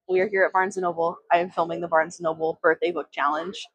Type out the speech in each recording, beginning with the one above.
We are here at Barnes & Noble. I am filming the Barnes & Noble birthday book challenge.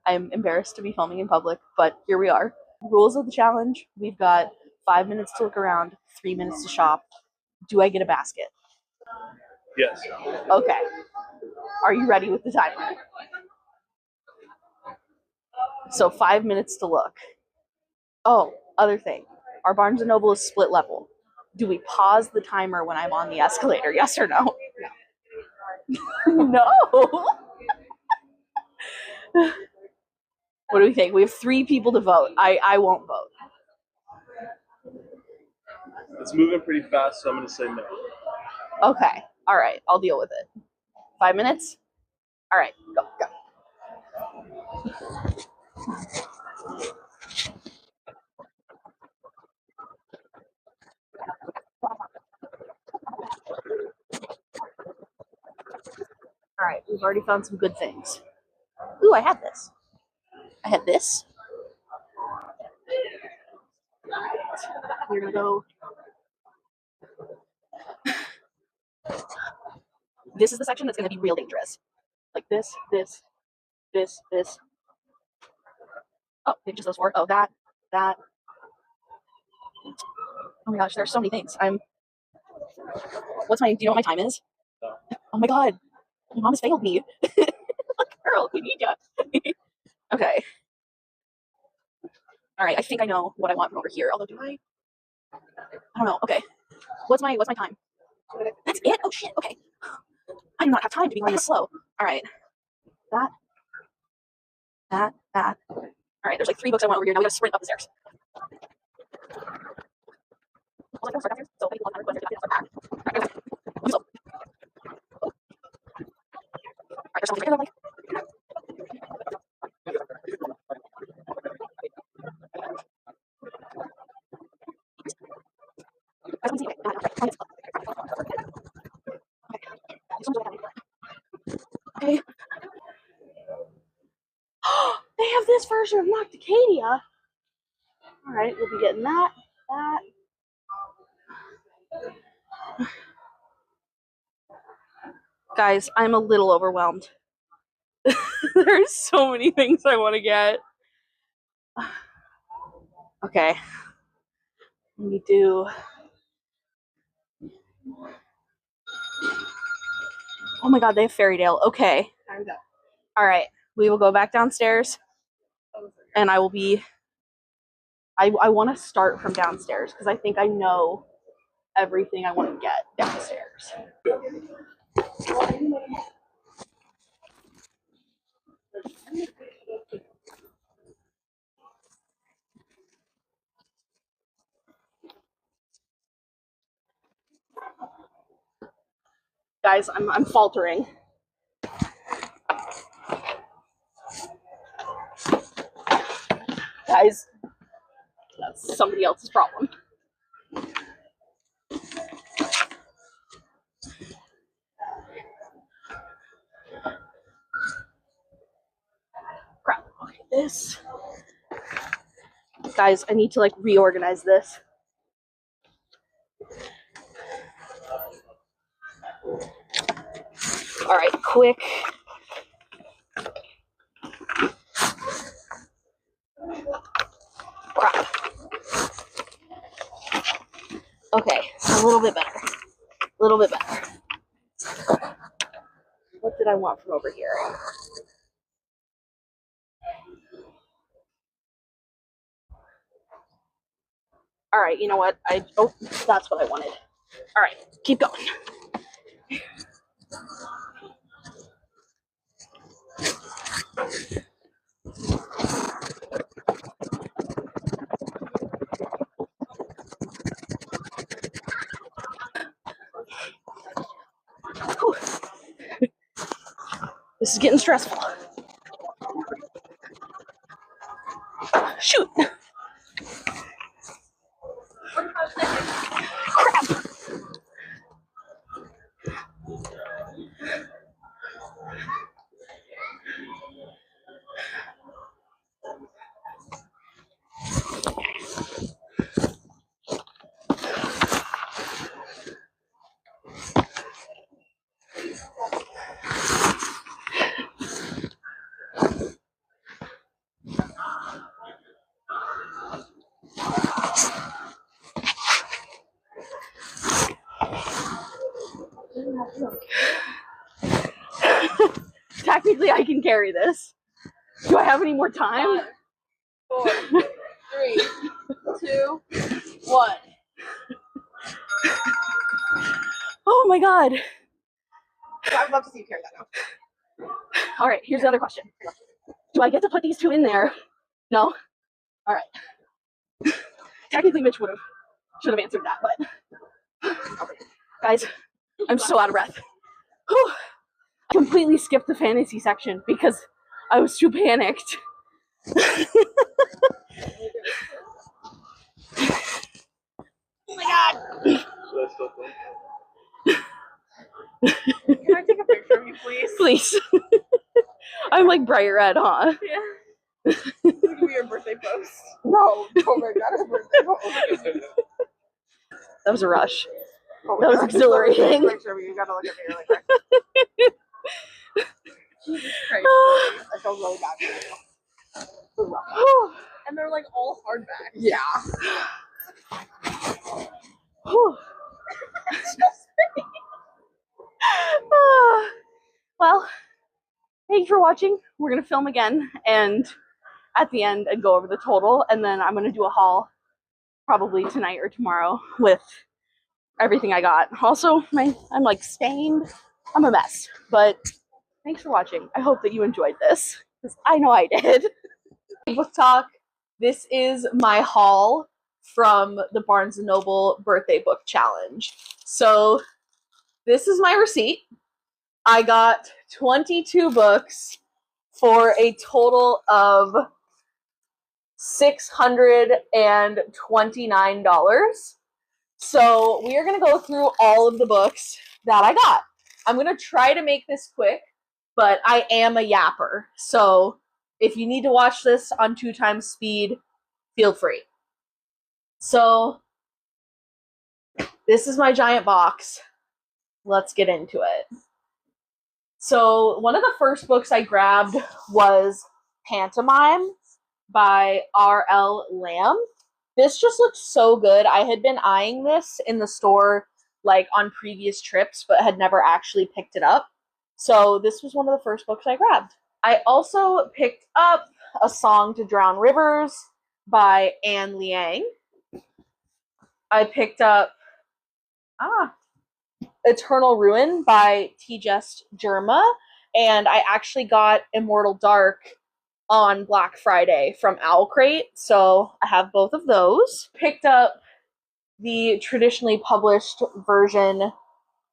I'm embarrassed to be filming in public, but here we are. Rules of the challenge: we've got 5 minutes to look around, 3 minutes to shop. Do I get a basket? Yes. Okay. Are you ready with the timer? So 5 minutes to look. Oh, other thing. Our Barnes & Noble is split level. Do we pause the timer when I'm on the escalator? Yes or no? No. What do we think? We have 3 people to vote. I won't vote. It's moving pretty fast, so I'm going to say no. Okay. All right. I'll deal with it. 5 minutes? All right. Go. All right. We've already found some good things. Ooh, I had this. I had this. We're going to go. This is the section that's going to be real dangerous. Like this. Oh, maybe just those 4. Oh, that. Oh my gosh, there's so many things. Do you know what my time is? No. Oh my god. My mom has failed me. Girl, we need ya. Okay. All right, I think I know what I want from over here. Although, do I? I don't know. Okay. What's my time? That's it? Oh shit. Okay. I do not have time to be going this slow. All right. That. All right, there's like 3 books I want over here. Now we gotta sprint up the stairs. Okay. They have this version of Nocticadia. All right, we'll be getting that. Guys, I'm a little overwhelmed. There's so many things I want to get. Okay. Let me do. Oh my god, they have Fairy Tale. Okay. All right. We will go back downstairs, and I will be. I want to start from downstairs because I think I know everything I want to get downstairs. Guys, I'm faltering. Guys, that's somebody else's problem. Crap. Okay, this. Guys, I need to like reorganize this. All right, quick. Crap. Okay, a little bit better. What did I want from over here? All right, you know what? Oh, that's what I wanted. All right, keep going. Whew. This is getting stressful. Shoot. Crap. Technically, I can carry this. Do I have any more time? 5, 4, 3, 2, 1. Oh my god. I would love to see you carry that now. All right, here's the other question. Do I get to put these two in there? No? All right. Technically, Mitch should have answered that, but guys, I'm so out of breath. Whew. I completely skipped the fantasy section because I was too panicked. Oh my god. Can I take a picture of you, please? Please. I'm like bright red, huh? Yeah. This is gonna be your birthday post. No, don't make that a birthday post. That was a rush. Oh, That was exhilarating. Picture of you. You gotta look at me really quick. Jesus Christ. I feel really bad for you. And they're like all hardback. Yeah. Well, thank you for watching. We're going to film again and at the end and go over the total, and then I'm going to do a haul probably tonight or tomorrow with everything I got. Also, I'm like stained. I'm a mess, but thanks for watching. I hope that you enjoyed this because I know I did. Book talk. This is my haul from the Barnes & Noble birthday book challenge. So this is my receipt. I got 22 books for a total of $629. So we are going to go through all of the books that I got. I'm going to try to make this quick, but I am a yapper. So if you need to watch this on 2 times speed, feel free. So this is my giant box. Let's get into it. So one of the first books I grabbed was Pantomime by R.L. Lamb. This just looked so good. I had been eyeing this in the store like on previous trips, but had never actually picked it up. So this was one of the first books I grabbed. I also picked up A Song to Drown Rivers by Anne Liang. I picked up Eternal Ruin by T.J. Jerma, and I actually got Immortal Dark on Black Friday from Owl Crate, so I have both of those. Picked up the traditionally published version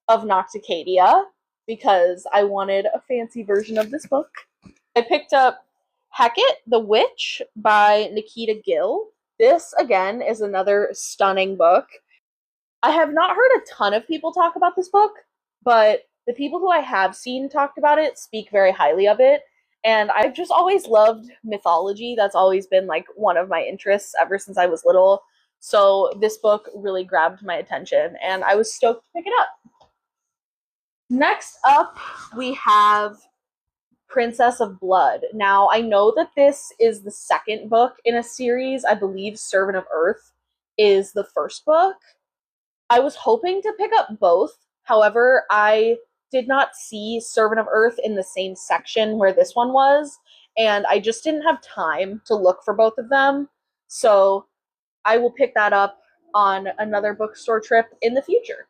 of Nocticadia because I wanted a fancy version of this book. I picked up Hecate the Witch by Nikita Gill. This, again, is another stunning book. I have not heard a ton of people talk about this book, but the people who I have seen talked about it speak very highly of it. And I've just always loved mythology. That's always been like one of my interests ever since I was little. So this book really grabbed my attention and I was stoked to pick it up. Next up, we have Princess of Blood. Now, I know that this is the second book in a series. I believe Servant of Earth is the first book. I was hoping to pick up both. However, I did not see Servant of Earth in the same section where this one was, and I just didn't have time to look for both of them. So I will pick that up on another bookstore trip in the future.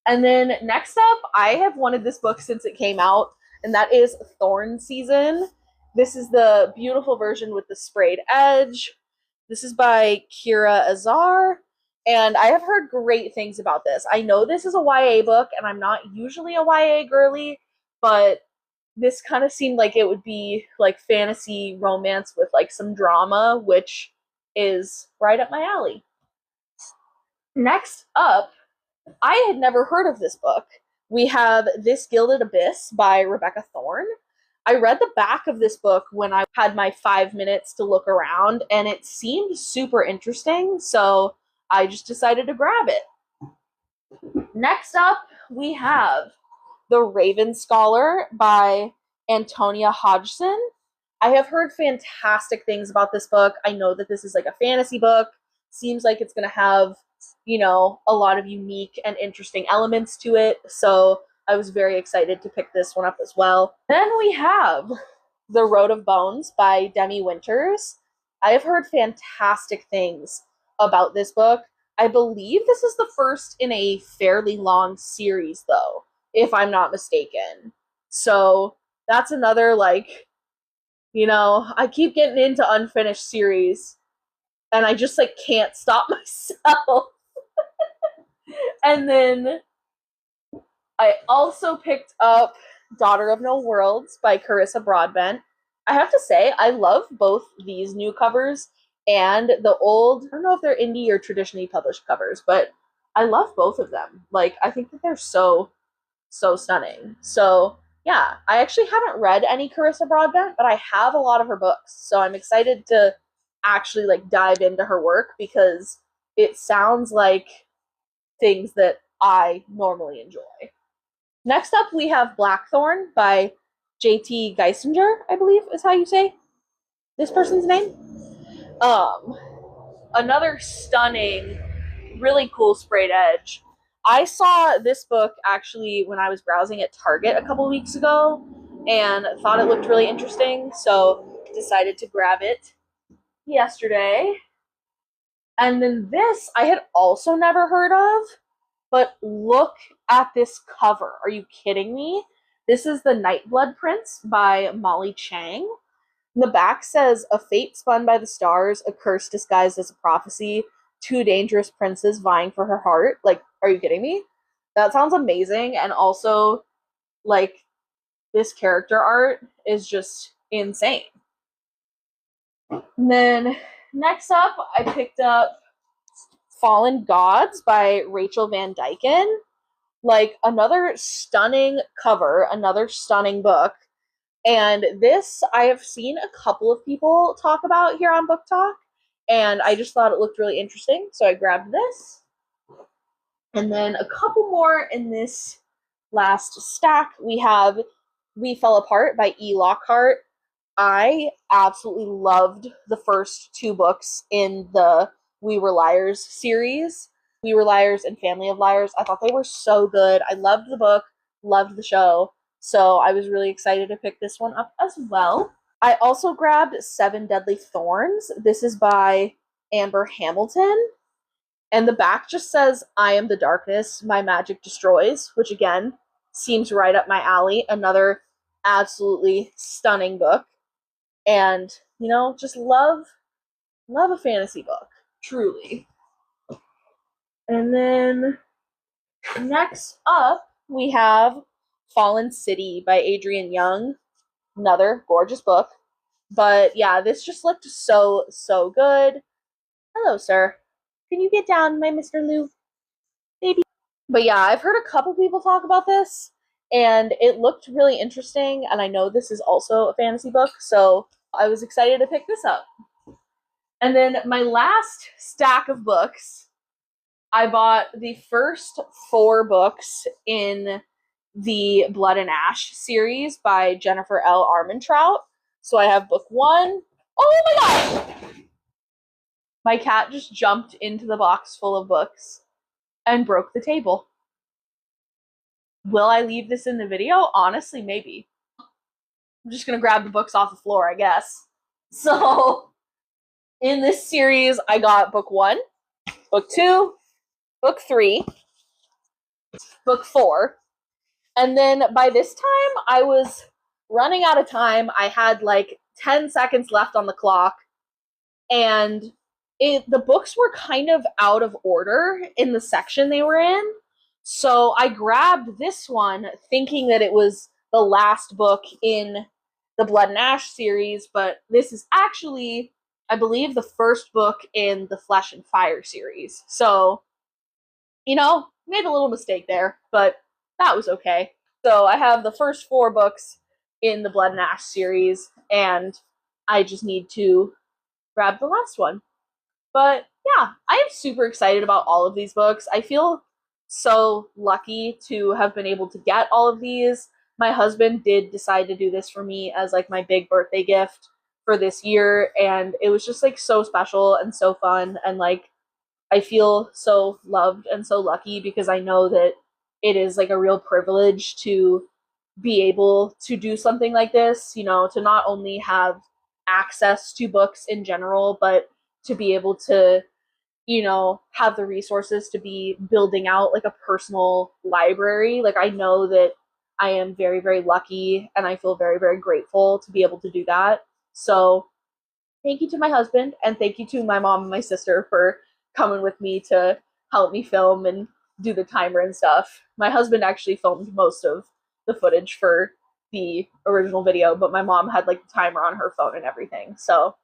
And then next up, I have wanted this book since it came out, and that is Thorn Season. This is the beautiful version with the sprayed edge. This is by Kira Azar. And I have heard great things about this. I know this is a YA book, and I'm not usually a YA girly, but this kind of seemed like it would be like fantasy romance with like some drama, which is right up my alley. Next up, I had never heard of this book. We have This Gilded Abyss by Rebecca Thorne. I read the back of this book when I had my 5 minutes to look around, and it seemed super interesting, so I just decided to grab it. Next up, we have The Raven Scholar by Antonia Hodgson. I have heard fantastic things about this book. I know that this is like a fantasy book. Seems like it's going to have you know, a lot of unique and interesting elements to it. So I was very excited to pick this one up as well. Then we have The Road of Bones by Demi Winters. I have heard fantastic things about this book. I believe this is the first in a fairly long series, though, if I'm not mistaken. So that's another, like, you know, I keep getting into unfinished series and I just, like, can't stop myself. And then I also picked up Daughter of No Worlds by Carissa Broadbent. I have to say, I love both these new covers and the old, I don't know if they're indie or traditionally published covers, but I love both of them. Like, I think that they're so, so stunning. So, yeah, I actually haven't read any Carissa Broadbent, but I have a lot of her books. So I'm excited to actually, like, dive into her work because it sounds like things that I normally enjoy. Next up, we have Blackthorn by J.T. Geisinger, I believe is how you say this person's name. Another stunning, really cool sprayed edge. I saw this book actually when I was browsing at Target a couple weeks ago and thought it looked really interesting, so decided to grab it yesterday. And then this I had also never heard of, but look at this cover. Are you kidding me? This is The Nightblood Prince by Molly Chang. The back says, a fate spun by the stars, a curse disguised as a prophecy, two dangerous princes vying for her heart. Like, are you kidding me? That sounds amazing. And also, like, this character art is just insane. And then next up, I picked up Fallen Gods by Rachel Van Dyken. Like, another stunning cover, another stunning book. And this I have seen a couple of people talk about here on Book Talk, and I just thought it looked really interesting, so I grabbed this. And then a couple more in this last stack. We have We Fell Apart by E. Lockhart. I absolutely loved the first two books in the We Were Liars series. We Were Liars and Family of Liars. I thought they were so good. I loved the book, loved the show. So I was really excited to pick this one up as well. I also grabbed Seven Deadly Thorns. This is by Amber Hamilton. And the back just says, I am the darkness, my magic destroys, which again seems right up my alley. Another absolutely stunning book. And, you know, just love a fantasy book, truly. And then next up, we have Fallen City by Adrienne Young. Another gorgeous book. But yeah, this just looked so, so good. Hello, sir. Can you get down, my Mr. Lou? Baby. But yeah, I've heard a couple people talk about this, and it looked really interesting, and I know this is also a fantasy book, so I was excited to pick this up. And then my last stack of books, I bought the first 4 books in the Blood and Ash series by Jennifer L. Armentrout. So I have book 1. Oh my god! My cat just jumped into the box full of books and broke the table. Will I leave this in the video? Honestly, maybe. I'm just gonna grab the books off the floor, I guess. So, in this series, I got book 1, book 2, book 3, book 4, and then by this time, I was running out of time. I had like 10 seconds left on the clock, and the books were kind of out of order in the section they were in. So I grabbed this one thinking that it was the last book in the Blood and Ash series, but this is actually, I believe, the first book in the Flesh and Fire series. So, you know, made a little mistake there, but that was okay. So I have the first 4 books in the Blood and Ash series, and I just need to grab the last one. But yeah, I am super excited about all of these books. I feel so lucky to have been able to get all of these. My husband did decide to do this for me as like my big birthday gift for this year, and it was just like so special and so fun, and like I feel so loved and so lucky because I know that it is like a real privilege to be able to do something like this, you know, to not only have access to books in general, but to be able to, you know, have the resources to be building out like a personal library. Like, I know that I am very, very lucky and I feel very, very grateful to be able to do that. So, thank you to my husband and thank you to my mom and my sister for coming with me to help me film and do the timer and stuff. My husband actually filmed most of the footage for the original video, but my mom had like the timer on her phone and everything. So,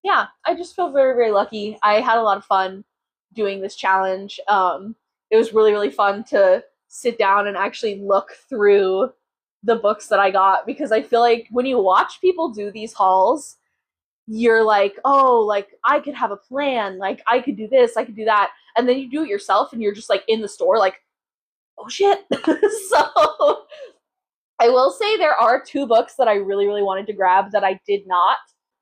yeah, I just feel very, very lucky. I had a lot of fun doing this challenge. It was really, really fun to sit down and actually look through the books that I got because I feel like when you watch people do these hauls, you're like, oh, like I could have a plan, like I could do this, I could do that, and then you do it yourself and you're just like in the store like, oh shit. So I will say there are two books that I really, really wanted to grab that I did not.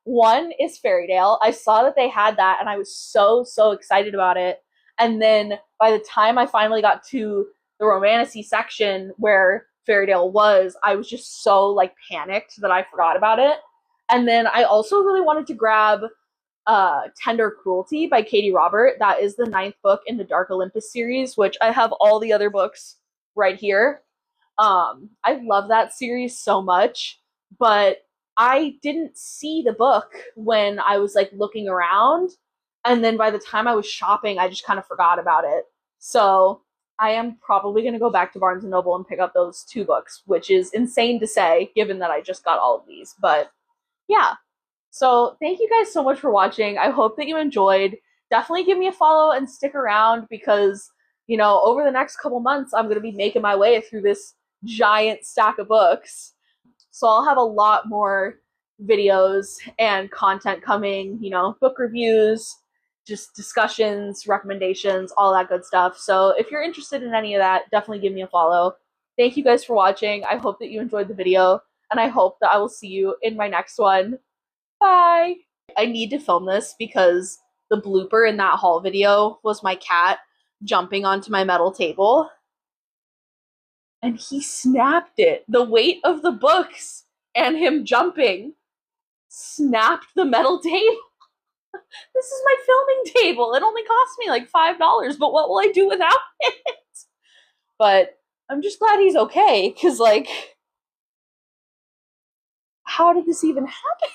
One is Fairy Tale. I saw that they had that and I was so, so excited about it. And then by the time I finally got to the romantasy section where Fairy Tale was, I was just so like panicked that I forgot about it. And then I also really wanted to grab Tender Cruelty by Katie Robert. That is the 9th book in the Dark Olympus series, which I have all the other books right here. I love that series so much, but I didn't see the book when I was like looking around, and then by the time I was shopping, I just kind of forgot about it. So I am probably going to go back to Barnes and Noble and pick up those two books, which is insane to say given that I just got all of these. But yeah, so thank you guys so much for watching. I hope that you enjoyed. Definitely give me a follow and stick around because, you know, over the next couple months, I'm going to be making my way through this giant stack of books. So I'll have a lot more videos and content coming, you know, book reviews, just discussions, recommendations, all that good stuff. So if you're interested in any of that, definitely give me a follow. Thank you guys for watching. I hope that you enjoyed the video, and I hope that I will see you in my next one. Bye! I need to film this because the blooper in that haul video was my cat jumping onto my metal table. And he snapped it. The weight of the books and him jumping snapped the metal table. This is my filming table. It only cost me like $5, but what will I do without it? But I'm just glad he's okay, because, like, how did this even happen?